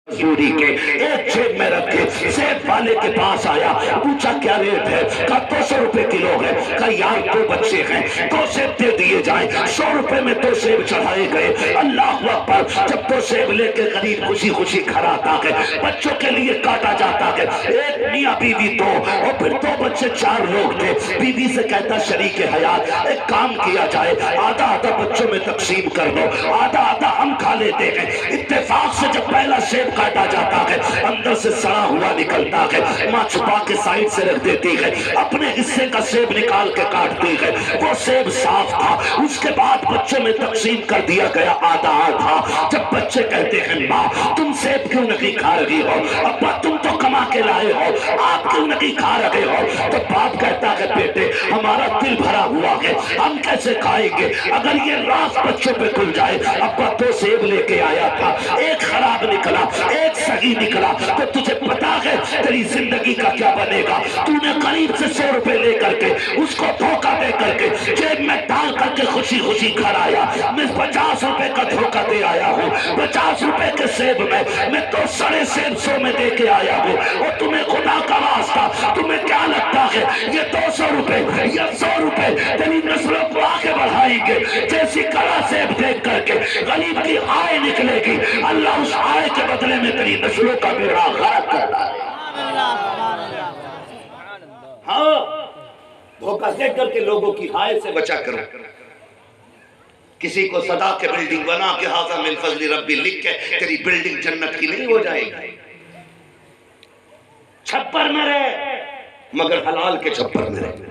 चोरी के एक जेब में रखे सेब वाले के पास आया, पूछा क्या रेट है? कहा 200 रुपए किलो है। कहा यार 2 बच्चे हैं, 2 सेब दे दिए जाए। 100 रुपए में 2 सेब चढ़ाए गए। अल्लाह अकबर। जब 2 सेब लेके गरीब खुशी खुशी घर आता है, बच्चों के लिए काटा जाता है। एक मियाँ बीवी 2 और फिर 2 बच्चे 4 लोग थे। बीवी से कहता शरीक हयात एक काम किया जाए, आधा आधा बच्चों में तकसीम कर दो, आधा आधा हम खा लेते हैं। इत्तेफाक से जब पहला सेब काटा जाता है, अंदर से सड़ा हुआ निकलता है। माँ छुपा के साइड से रख देती है, अपने हिस्से का सेब निकाल के काटती है। वो सेब साफ था। उसके बाद बच्चों में तकसीम कर दिया गया आधा आधा। जब बच्चे कहते हैं माँ तुम सेब क्यों नहीं खा रही हो? अब्बा तुम तो कमा के लाए हो, आप क्यों नहीं खा रहे हो? तो बाप कहता है बेटे हमारा दिल भरा हुआ है, हम कैसे खाएंगे? अगर ये रात बच्चों पे खुल जाए। अब्बा 2 सेब लेके आया था, एक खराब निकला, एक सही निकला, तो तुझे पता है तेरी जिंदगी का क्या बनेगा? तूने करीब से 100 रुपए लेकर के उसको धोखा दे करके जेब में डाल करके खुशी खुशी घर आया। मैं 50 रुपए का धोखा दे आया हूँ। 50 रुपए के सेब में मैं तो 750 100 में दे के आया हूँ। और तुम्हें खुदा का वास्ता तुम्हें क्या लगता है ये 200 रुपए या 100 रुपए तेरी नस्लों को आगे बढ़ाएंगे? जैसी कला सेब देख करके गरीब की आय निकलेगी, अल्लाह उस आय के बदले में तेरी नस्लों का बेड़ा गर्क कर रहा है। हाँ, धोखा दे करके लोगों की आय से बचा करो। किसी को सदा के बिल्डिंग बना के हाज़ा मिन फज़ली रब्बी लिख के तेरी बिल्डिंग जन्नत की नहीं हो जाएगी। छप्पर में रहे मगर हलाल के छप्पर में रहे।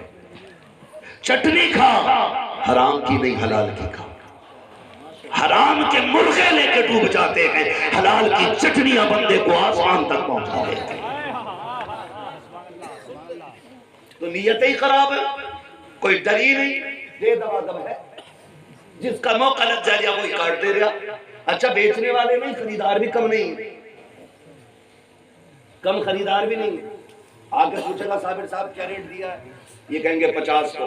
चटनी खा हराम की नहीं हलाल की खा। हराम के मुर्गे लेके डूब जाते हैं, हलाल की चटनियां बंदे को आसमान तक पहुंचा देते हैं। तो नीयत ही खराब है, कोई डर ही नहीं, दे दवा दब है, जिसका मौका लग जाएगा वही काट दे रहा। अच्छा बेचने वाले नहीं, खरीदार भी कम नहीं, कम खरीदार भी नहीं। आगे पूछेगा साबिर साहब क्या रेट दिया है? ये कहेंगे 50 को,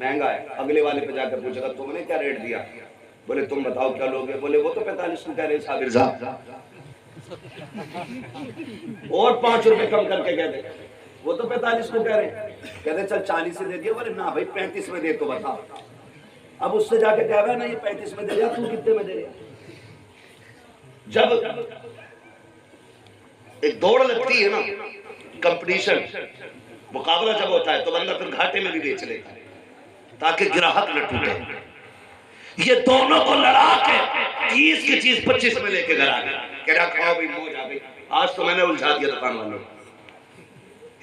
महंगा है। अगले वाले पे जाकर पूछेगा तुमने क्या रेट दिया? बोले तुम बताओ क्या लोगे? बोले वो तो 45 को कह रहे साबिर साहब। और 5 रुपए कम करके कह दे, वो तो 45 को कह रहे। कहते चल 40 से दे दिया। बोले ना भाई 35 में दे तो बता। अब उससे जाके कह रहा है ना ये 35 में दे दिया, तू कितने में दे रहा? जब एक दौड़ लगती है ना, कंपटीशन, मुकाबला जब होता है तो बंदा फिर घाटे में भी बेच लेता है ताकि ग्राहक न टूटे। ये दोनों को लड़ा के 30 की चीज 25 में लेके घर आ गया। कह रहा खाओ भाई मौज आ गई। आज तो मैंने उलझा दिया दुकान वालों को।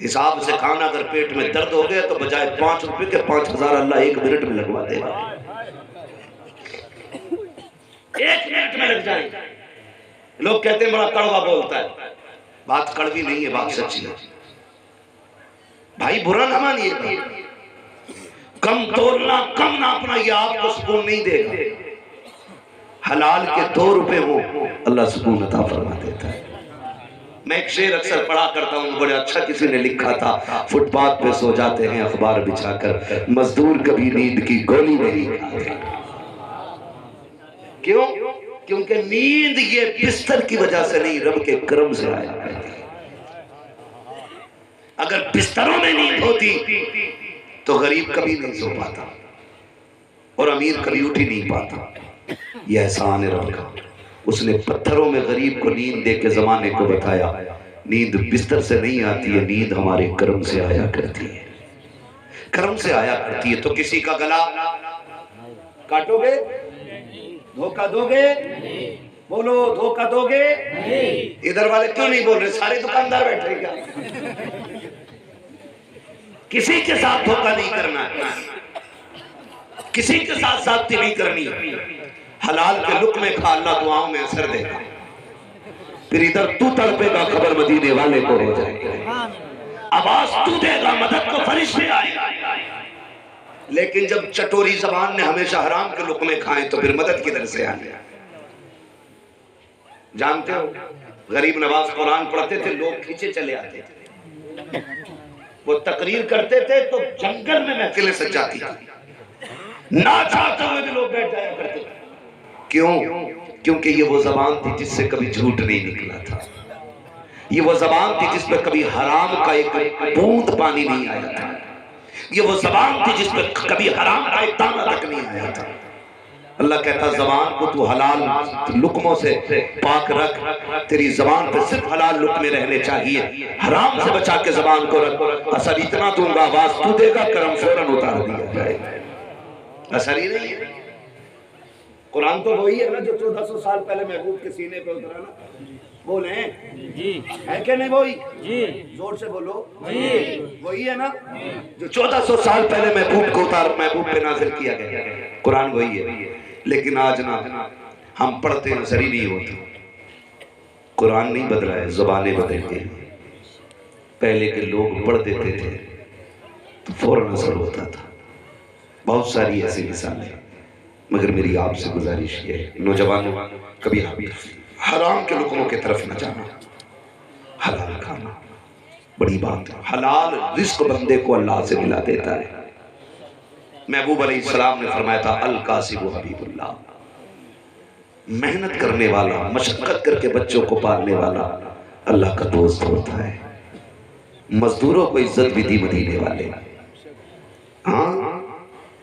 हिसाब से खाना, अगर पेट में दर्द हो गया तो बजाय 5 रुपए के 5000 अल्लाह 1 मिनट में लगवा देगा। 1 मिनट में लग जाएगा। लोग कहते हैं बड़ा कड़वा बोलता है, बात कड़वी नहीं है, बात सच्ची है भाई। बुरा ना मानिए, कम तोलना कम नापना ये आपको सुकून नहीं देगा। हलाल के 2 रुपए हो अल्लाह सुकून अता फरमा देता है। मैं एक शेर अक्सर पढ़ा करता हूँ, बड़े अच्छा किसी ने लिखा था, फुटपाथ पे सो जाते हैं अखबार बिछाकर, मजदूर कभी नींद की गोली नहीं खाते। क्यों? क्योंकि नींद ये बिस्तर की वजह से नहीं, रब के करम से आया है। अगर बिस्तरों में नींद होती तो गरीब कभी नहीं सो पाता और अमीर कभी उठ ही नहीं पाता। यह एहसान है रब का। उसने पत्थरों में गरीब को नींद दे के जमाने को बताया, नींद बिस्तर से नहीं आती है, नींद हमारे कर्म से आया करती है, कर्म से आया करती है। तो किसी का गला काटोगे, धोखा दोगे? बोलो धोखा दोगे? इधर वाले क्यों नहीं बोल रहे? सारे दुकानदार बैठे क्या? किसी के साथ धोखा नहीं करना है, किसी के साथ साथी नहीं करनी। हलाल के लुक्मे खा, अल्लाह दुआओं में असर देगा। फिर इधर तू तड़पेगा, खबर मदीने वाले को हो जाएगा। आवाज तू देगा, मदद को फरिश्ते आएगा। लेकिन जब चटोरी जबान ने हमेशा हराम के लुक्मे खाए तो फिर मदद किधर से आ गया? जानते हो, गरीब नवाज कुरान पढ़ते थे, लोग खींचे चले आते थे। वो तकरीर करते थे तो जंगल में महफिलें सज जाती थी, ना चाहते हुए भी लोग बैठ जाया करते थे। क्यों? क्योंकि ये वो जबान थी जिससे कभी झूठ नहीं निकला था, ये वो जबान थी जिसमें कभी हराम का एक बूंद पानी नहीं आया था, ये वो जबान थी जिसमें कभी हराम का एक दाना तक नहीं आया था। अल्लाह कहता जबान को तू हलाल लुकमों से पाक रख, तेरी जबान पे सिर्फ हलाल लुकमे रहने चाहिए, हराम से बचा के जबान को रख। असर इतना दूंगा, आवाज तू देगा, करम फौरन उतार दिया जाएगा। असर ही नहीं है। कुरान तो वही है ना जो 1400 साल पहले महबूब के सीने पे उतरा ना। बोले जी है क्या नहीं? वही जी, जोर से बोलो जी, वही है ना जो 1400 साल पहले महबूब को उतार, महबूब पे नाजिल किया गया। कुरान वही है। लेकिन आज ना हम पढ़ते नजर ही नहीं होते। कुरान नहीं बदला है, जुबानें बदल गई। पहले के लोग पढ़ देते थे तो फौरन असर होता था। बहुत सारी ऐसी मिसालें, मगर मेरी आपसे गुजारिश ये है, नौजवानों कभी हराम के लुकमों की तरफ न जाना, हलाल खाना बड़ी बात है। हलाल रिस्क बंदे को अल्लाह से मिला देता है। महबूब अलैहिस्सलाम ने फरमाया था अल कासिबु हबीबुल्लाह, मेहनत करने वाला, मशक्कत करके बच्चों को पालने वाला अल्लाह का दोस्त होता है। मजदूरों को इज्जत भी दी मदीने वाले। हाँ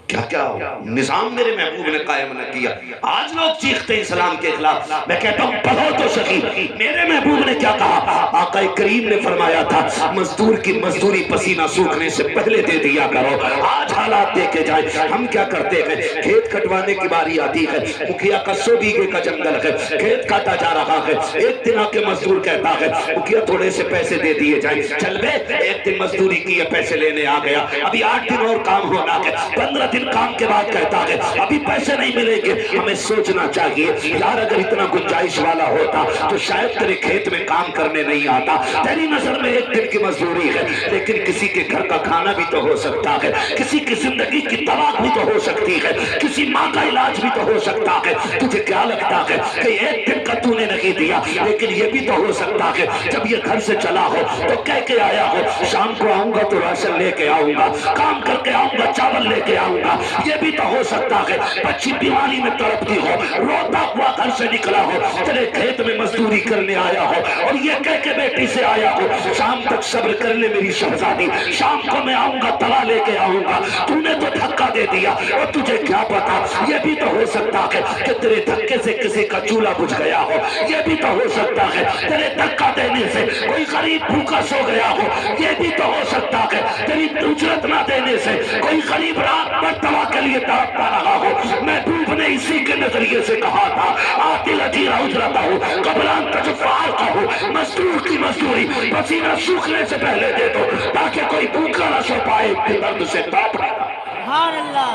क्या क्या निजाम मेरे महबूब ने कायम न किया। आज लोग चीखते हैं इस्लाम के खिलाफ, मैं कहता हूँ पढ़ो तो सही। मेरे महबूब ने क्या कहा? आका करीम ने फरमाया था मजदूर की मजदूरी पसीना सूखने से पहले दे दिया करो। आज हालात देखे जाए, हम क्या करते हैं? खेत कटवाने की बारी आती है, मुखिया का 100 बीघे का जंगल है, खेत काटा जा रहा है। एक दिन आके मजदूर कहता है मुखिया थोड़े से पैसे दे दिए जाए। चल बे, एक दिन मजदूरी की पैसे लेने आ गया, अभी 8 दिन और काम होना है। 15 काम के बाद कहता है अभी पैसे नहीं मिलेंगे। हमें सोचना चाहिए यार, अगर इतना गुंजाइश वाला होता तो शायद तेरे खेत में काम करने नहीं आता। तेरी नजर में एक दिन की मजदूरी है, लेकिन किसी के घर का खाना भी तो हो सकता है, किसी की जिंदगी की दवा भी तो हो सकती है, किसी माँ का इलाज भी तो हो सकता है। तुझे क्या लगता है कि एक दिन का तूने नहीं दिया, लेकिन ये भी तो हो सकता है जब ये घर से चला हो तो कह के आया हो शाम को आऊंगा तो राशन लेके आऊंगा, काम करके आऊंगा, चावल लेके आऊंगा। ये भी तो हो सकता है बच्ची बीमारी में तड़पती हो, रोता हुआ घर से निकला हो, तेरे खेत में मजदूरी करने आया हो और ये कह के बेटी से आया हो शाम तक सब्र कर ले मेरी शहजादी, शाम को मैं आऊंगा तवा लेके आऊंगा। तूने तो धक्का दे दिया और तुझे क्या पता, ये भी तो हो सकता है कि तेरे धक्के से किसी का चूल्हा बुझ गया हो। ये भी तो हो सकता है तेरे धक्का देने से कोई गरीब भूखा सो गया हो। ये भी तो हो सकता है तेरी उजरत ना देने से कोई गरीब रात पर तवा के लिए तड़पता रहा हो। महबूब ने इसी के नजरिए से कहा था आतिल अजीरा उजरता हो कबलान तजफार का हो, मजदूर की मजदूरी पसीना सूखने से पहले दे दो ताकि कोई भूखा ना सो पाए, दर्द से तड़प रहा।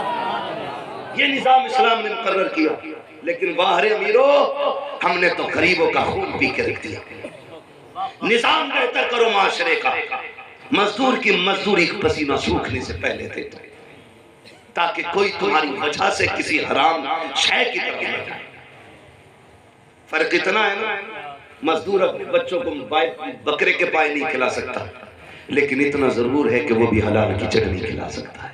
ये निजाम इस्लाम ने मुकर्रर किया, लेकिन वाहरे अमीरो हमने तो गरीबों का खून पी के रख दिया। निजाम बेहतर करो माशरे का, मजदूर की मजदूरी पसीना सूखने से पहले दे दो ताकि कोई तुम्हारी वजह से किसी हराम शय की तरफ न जाए। फर्क इतना है ना, मजदूर अपने बच्चों को बकरे के पाए नहीं खिला सकता, लेकिन इतना जरूर है कि वो भी हलाल की चटनी खिला सकता है।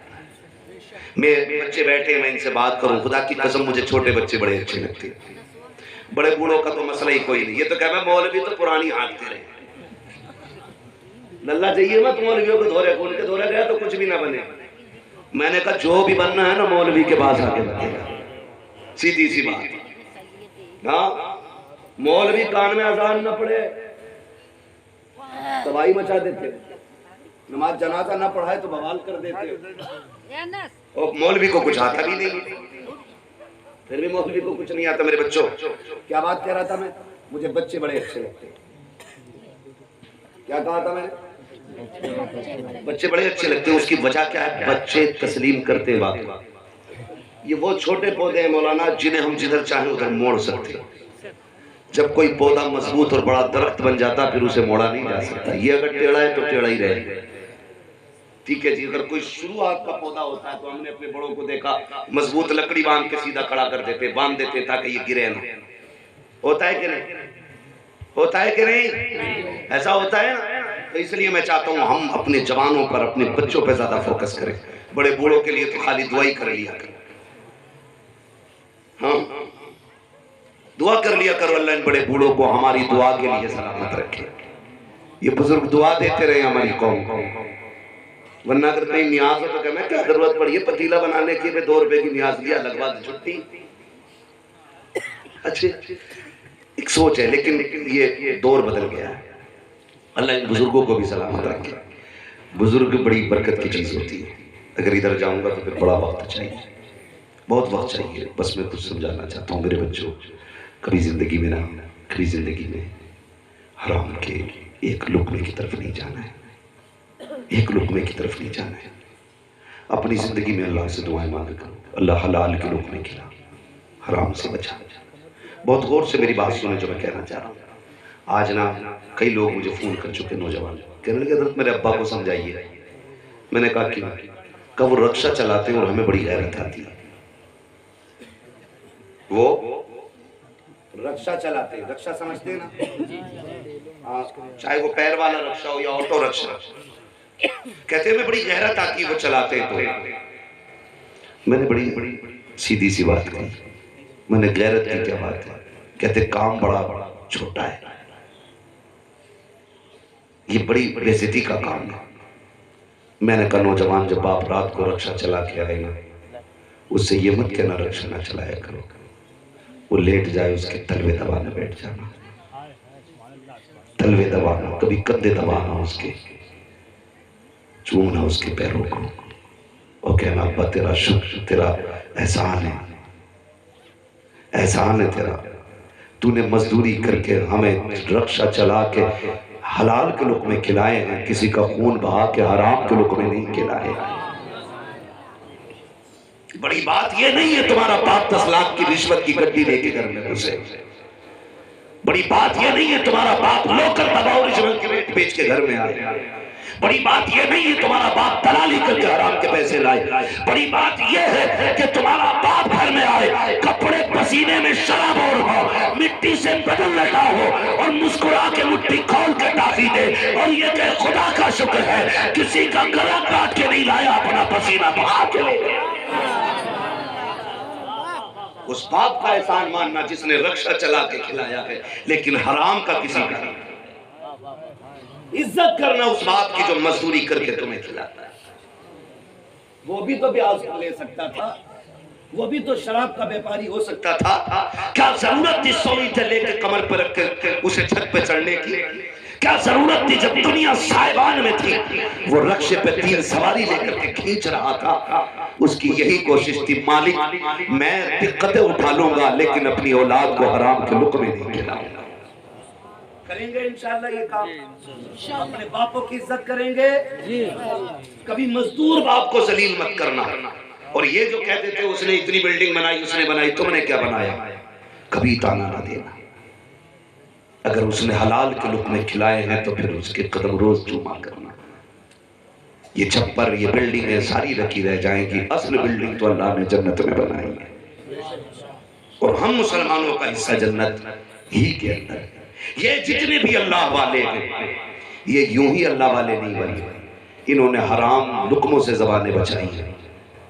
मेरे बच्चे बैठे, मैं इनसे बात करूं, खुदा की कसम मुझे छोटे बच्चे बड़े अच्छे लगते हैं। बड़े बूढ़ों का तो मसला ही कोई नहीं। ये तो कहना मौलवी तो पुरानी हाँकते रहे, लल्ला चाहिए मत मौलवियों को धोरे, उनके धोरे गया तो कुछ भी ना बने। मैंने कहा जो भी बनना है ना मौलवी के पास आके बनेगा, सीधी सी बात। हाँ, मौलवी कान में अजान न पड़े तबाही मचा देते, नमाज जनाजा ना पढ़ाए तो बवाल कर देते, और मौलवी को कुछ आता भी नहीं, फिर भी मौलवी को कुछ नहीं आता। मेरे बच्चों, क्या बात कह रहा था मैं? मुझे बच्चे बड़े अच्छे लगते। क्या कहा था मैंने? बच्चे बड़े अच्छे लगते हैं। उसकी वजह क्या है? बच्चे तस्लीम करते वक्त ये वो छोटे पौधे हैं मौलाना जिन्हें हम जिधर चाहें उधर मोड़ सकते हैं। जब कोई पौधा मजबूत और बड़ा दरख्त बन जाता फिर उसे मोड़ा नहीं जा सकता। ये अगर टेढ़ा है तो टेढ़ा ही रहेगा, ठीक है जी। अगर कोई शुरुआत का पौधा होता है तो हमने अपने बड़ों को देखा मजबूत लकड़ी बांध के सीधा खड़ा कर देते, बांध देते ताकि ये गिरे ना। होता है कि नहीं? होता है कि नहीं? ऐसा होता है ना। तो इसलिए मैं चाहता हूँ हम अपने जवानों पर, अपने बच्चों पर ज्यादा फोकस करें। बड़े बूढ़ों के लिए तो खाली दुआई कर लिया करें। हाँ, दुआ कर लिया करो, अल्लाह इन बड़े बूढ़ों को हमारी दुआ के लिए सलामत रखे। ये बुजुर्ग दुआ देते रहे हमारी कौम को, वरना अगर कहीं न्याज हो तो कहना क्या जरूरत पड़ी है पतीला बनाने की, 2 रुपए की न्याज दिया, अलग बात, छुट्टी। अच्छे एक सोच है, लेकिन ये दौर बदल गया है। अल्लाह इन बुजुर्गों को भी सलामत रखे। बुजुर्ग बड़ी बरकत की चीज होती है। अगर इधर जाऊंगा तो फिर बड़ा वक्त चाहिए, बहुत वक्त चाहिए। बस मैं कुछ समझाना चाहता हूँ मेरे बच्चों, कभी जिंदगी में ना, कभी जिंदगी में हराम के एक लुकमे की तरफ नहीं जाना है, एक लुकमे की तरफ नहीं जाना है। अपनी जिंदगी में अल्लाह से दुआएं मांगा करो, अल्लाह हलाल के लुकमे खिला, हराम से बचा। बहुत गौर से मेरी बात सुने जो मैं कहना चाह रहा हूँ। आज ना कई लोग मुझे फोन कर चुके, नौजवान कहने लगे हज़रत मेरे अब्बा को समझाइए। मैंने कहा क्यों? कब वो रक्षा चलाते हैं और हमें बड़ी गैरत आती है। वो रक्षा चलाते हैं, रक्षा समझते हैं ना, चाहे वो पैर वाला रक्षा हो या ऑटो रक्षा, कहते हैं मैं बड़ी गैरत आती है वो चलाते हैं। तो मैंने बड़ी सीधी सी बात कही, मैंने गैरत की क्या बात है? कहते काम बड़ा छोटा है, ये बड़ी बेइज्जती का काम है। मैंने कहा नौजवान जब आप रात को रक्षा चला के आए ना, उससे ये मत कहना रक्षा ना चलाया करो, वो लेट जाए उसके तलवे दबाने बैठ जाना, तलवे दबाना, कभी कंधे दबाना, उसके चूमना उसके पैरों को और कहना अब्बा तेरा शुक्र, तेरा एहसान है, एहसान है तेरा, तूने मजदूरी करके हमें रक्षा चला के हलाल के लुक़मे खिलाए हैं, किसी का खून बहा के हराम के लुक़मे नहीं खिलाए। बड़ी बात ये नहीं है तुम्हारा बाप 10 लाख की रिश्वत की गड्डी लेके घर में घुसे, बड़ी बात ये नहीं है तुम्हारा बाप लोकल दबाव रिश्वत के रेट बेच के घर में आए, बड़ी बात ये नहीं है तुम्हारा बाप दलाली करके हराम के पैसे लाए, बड़ी बात ये है कि तुम्हारा बाप घर में आए, कपड़े पसीने में शराब हो, मिट्टी से बदल लगा हो और मुस्कुरा के मुट्ठी खोल के टाफी दे और ये कहे खुदा का शुक्र है किसी का गला काट के नहीं लाया, अपना पसीना बहा के ले गया। उस बाप का एहसान मानना जिसने रक्षा चला के खिलाया है, लेकिन हराम का किसी का नहीं। इज्जत करना उस बाप की जो मजदूरी करके तुम्हें खिलाता है। वो भी तो ब्याज ले सकता था, वो भी तो शराब का व्यापारी हो सकता था। क्या जरूरत थी सोनी से लेकर कमर पर रख कर उसे छत पे चढ़ने की? क्या जरूरत थी जब दुनिया साहिबान में थी, वो रक्षे पे 3 सवारी लेकर के खींच रहा था, उसकी यही कोशिश थी मालिक मैं दिक्कतें उठा लूंगा लेकिन अपनी औलाद को हराम के लुक़मे नहीं खिलाऊंगा। करेंगे इंशाअल्लाह ये काम, अपने बापों की इज्जत करेंगे, कभी मजदूर बाप को जलील मत करना। और ये जो कहते थे उसने इतनी बिल्डिंग बनाई, उसने बनाई, तुमने क्या बनाया, कभी ताना ना देना। अगर उसने हलाल के लुक़मे खिलाए हैं तो फिर उसके कदम रोज चूमा करना। ये छप्पर, ये बिल्डिंगें सारी रखी रह जाएंगी, असल बिल्डिंग तो अल्लाह ने जन्नत में बनाई है और हम मुसलमानों का हिस्सा जन्नत ही के अंदर। ये जितने भी अल्लाह वाले हैं ये यूं ही अल्लाह वाले नहीं बने, इन्होंने हराम लुक़मों से ज़बानें बचाई हैं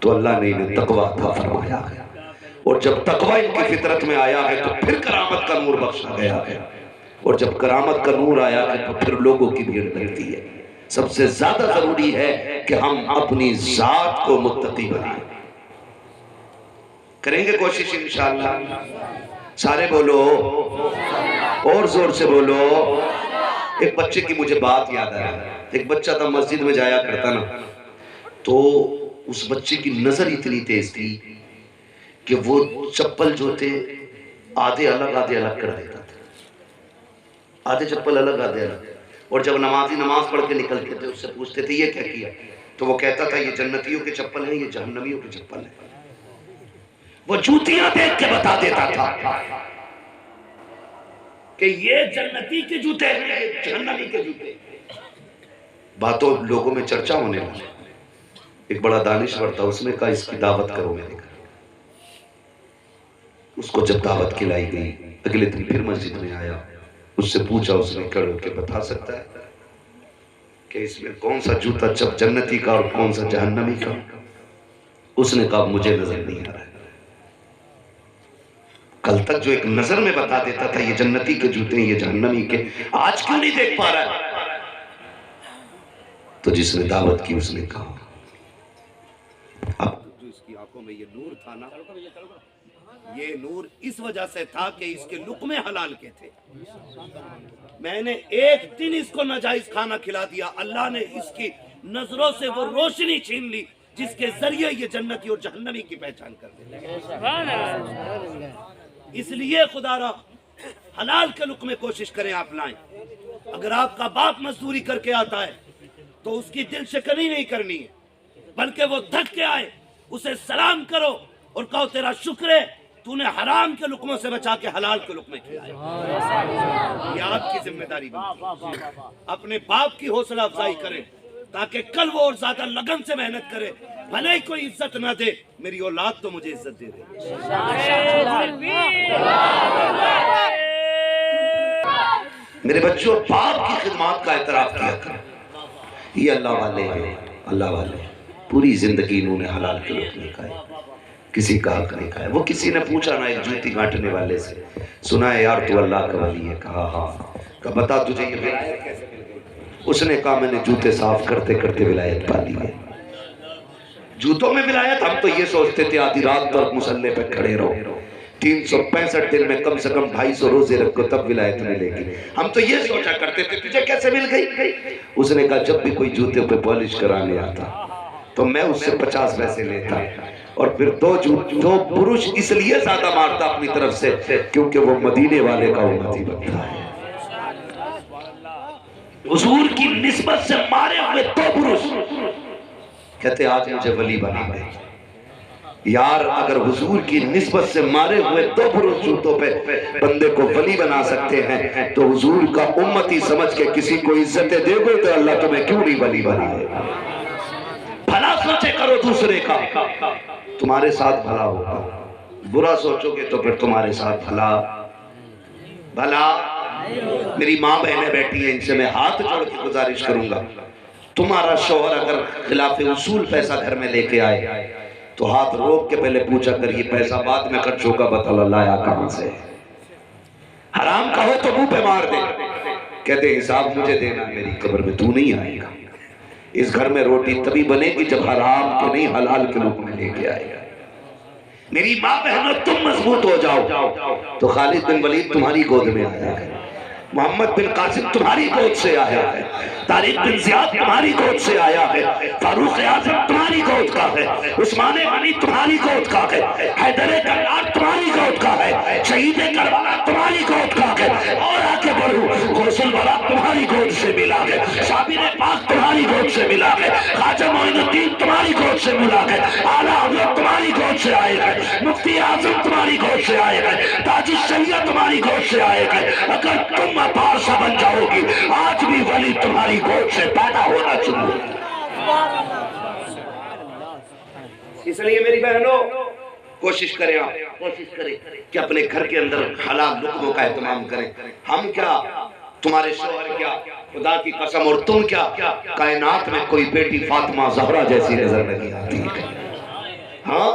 तो अल्लाह ने इन्हें तकवा अता फरमाया है। और जब तकवा इनकी फितरत में आया है तो फिर करामत का नूर बख्शा गया है, और जब करामत का नूर आया है तो फिर लोगों की भीड़ लगती है। सबसे ज्यादा जरूरी है कि हम अपनी जात को मुत्तकी बनाएं। करेंगे कोशिश इंशाअल्लाह, सारे बोलो और जोर से बोलो। एक बच्चे की मुझे बात याद आ रही है, एक बच्चा था मस्जिद में जाया करता ना, तो उस बच्चे की नजर इतनी तेज थी कि वो चप्पल जो थे आधे अलग कर देता था, आधे चप्पल अलग आधे अलग। और जब नमाजी नमाज पढ़ के निकलते थे उससे पूछते थे ये क्या किया, तो वो कहता था ये जन्नतियों के चप्पल हैं, ये जहन्नमियों के चप्पल हैं। वो जूतियां देख के बता देता था कि ये जन्नती के जूते हैं, ये जहन्नमी के जूते। बातों लोगों में चर्चा होने लगी। एक बड़ा दानिश्वर था, उसने कहा इसकी दावत करो मेरे घर। उसको जब दावत खिलाई गई, अगले दिन फिर मस्जिद में आया, उससे पूछा, उसने खड़े होकर बता सकता है कि इसमें कौन सा जूता जब जन्नती का और कौन सा जहन्नमी का? उसने कहा मुझे नजर नहीं आ रहा है। कल तक जो एक नजर में बता देता था ये जन्नती के जूते ये जहन्नमी के, आज क्यों नहीं देख पा रहा है? तो जिसने दावत की उसने कहा। अब जो इसकी आंखों में ये नूर था ना, ये नूर इस वजह से था कि इसके लुक़मे हलाल के थे। मैंने एक दिन इसको नाजायज खाना खिला दिया, अल्लाह ने इसकी नजरों से वो रोशनी छीन ली जिसके जरिए ये जन्नती और जहन्नमी की पहचान कर दी। इसलिए खुदारा हलाल के लुक़मे कोशिश करें आप लाएं। अगर आपका बाप मजदूरी करके आता है तो उसकी दिल शिकनी नहीं करनी है, बल्कि वो थक के आए उसे सलाम करो और कहो तेरा शुक्र है तूने हराम के लुक़मों से बचा के हलाल के लुक़मे खिलाए। ये आपकी जिम्मेदारी बनी। अपने बाप की हौसला अफजाई करें ताकि कल वो और ज्यादा लगन से मेहनत करे। भले ही कोई इज्जत ना दे, मेरी औलाद तो मुझे इज्जत दे रही है। मेरे बच्चों, बाप की खिदमत का एतराफ किया करें। ये अल्लाह वाले हैं, अल्लाह वाले पूरी जिंदगी इन्होंने हलाल के लुक़मे खाए, किसी का हक नहीं खाया। वो किसी ने पूछा ना एक जूती काटने वाले से, सुना है यार तू अल्लाह का वली है? कहा हाँ। कहा बता तुझे ये विलायत कैसे मिल गई? उसने कहा मैंने जूते साफ करते करते विलायत पा ली है। जूतों में विलायत? हम तो ये सोचते थे आधी रात तक मुसल्ले पे खड़े रहो, 365 दिन में कम से कम 250 रोजे रखो तब विलायत मिलेगी। हम तो ये सोचा करते थे, तुझे कैसे मिल गई? उसने कहा जब भी कोई जूते पे पॉलिश कराने आता तो मैं उससे 50 पैसे लेता और फिर दो पुरुष इसलिए ज्यादा मारता अपनी तरफ से क्योंकि वो मदीने वाले का उम्मती बनता है। हुजूर की निस्बत से मारे हुए 2 पुरुष कहते आज मुझे वली बना दे। यार अगर हुजूर की निस्बत से मारे हुए 2 पुरुष जूतों पे बंदे को वली बना सकते हैं तो हुजूर का उम्मती समझ के किसी को इज्जतें दोगे तो अल्लाह तुम्हें क्यों नहीं वली बनाएगा? भला सोचे करो दूसरे का, तुम्हारे साथ भला होगा। बुरा सोचोगे तो फिर तुम्हारे साथ भला भला। मेरी माँ बहनें बैठी हैं, इनसे मैं हाथ जोड़ के गुजारिश करूंगा, तुम्हारा शौहर अगर खिलाफ उसूल पैसा घर में लेके आए तो हाथ रोक के पहले पूछा कर ये पैसा बाद में खर्च होगा, बता लाया कहां से? हराम का हो तो मुंह पे मार दे। कहते हिसाब मुझे देना, मेरी कब्र में तू नहीं आएगा। इस घर में रोटी तभी बनेगी जब हराम के नहीं हलाल के रूप में लेके आएगा। मेरी माँ बहनों तुम मजबूत हो जाओ तो खालिद बिन वलीद तुम्हारी गोद में आया है, मोहम्मद बिन कासिम तुम्हारी गोद से आया है, तारिक बिन ज़ियाद तुम्हारी गोद से आया है, फारूक आज़म तुम्हारी गोद का है, उस्मान गनी तुम्हारी गोद का है, हैदर कररार तुम्हारी गोद का है, शहीद करबला तुम्हारी गोद का है। और आगे बढ़ो, गौसल वाला तुम्हारी गोद से मिला है, शाबिर पाक तुम्हारी गोद से मिला है, ख्वाजा मोइनुद्दीन तुम्हारी गोद से मिला है, आला हज़रत तुम्हारी गोद से आए हैं, मुफ्ती आज़म तुम्हारी गोद से आए हैं, ताजुश शरिया तुम्हारी गोद से आए हैं। अगर तुम पारसा बन जाओगी आज भी वली तुम्हारी गोद से पैदा होना चाहिए। इसलिए मेरी बहनों कोशिश करें, आप कोशिश करें कि अपने घर के अंदर हलाल लुक़मों का एहतमाम करें। हम क्या, तुम्हारे शौहर क्या, खुदा की कसम और तुम क्या, कायनात में कोई बेटी फातिमा ज़हरा जैसी नजर नहीं आती है। हाँ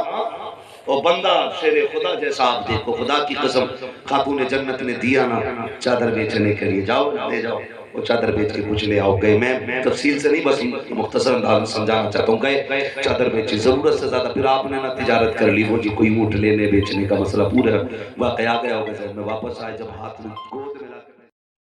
वो बंदा शेरे खुदा जैसा आप देखो, खुदा की कसम खातून जन्नत ने दिया ना चादर बेचने के लिए, जाओ ले जाओ वो चादर बेच के कुछ ले आओ। गए, मैं तफसील से नहीं बस मुख्तसर अंदाज में समझाना चाहता हूँ। गए चादर बेची, जरूरत से ज्यादा, फिर आपने ना तिजारत कर ली, वो जी कोई ऊँट लेने बेचने का मसला पूरा वाकया गया होगा। मैं वापस आए जब हाथ में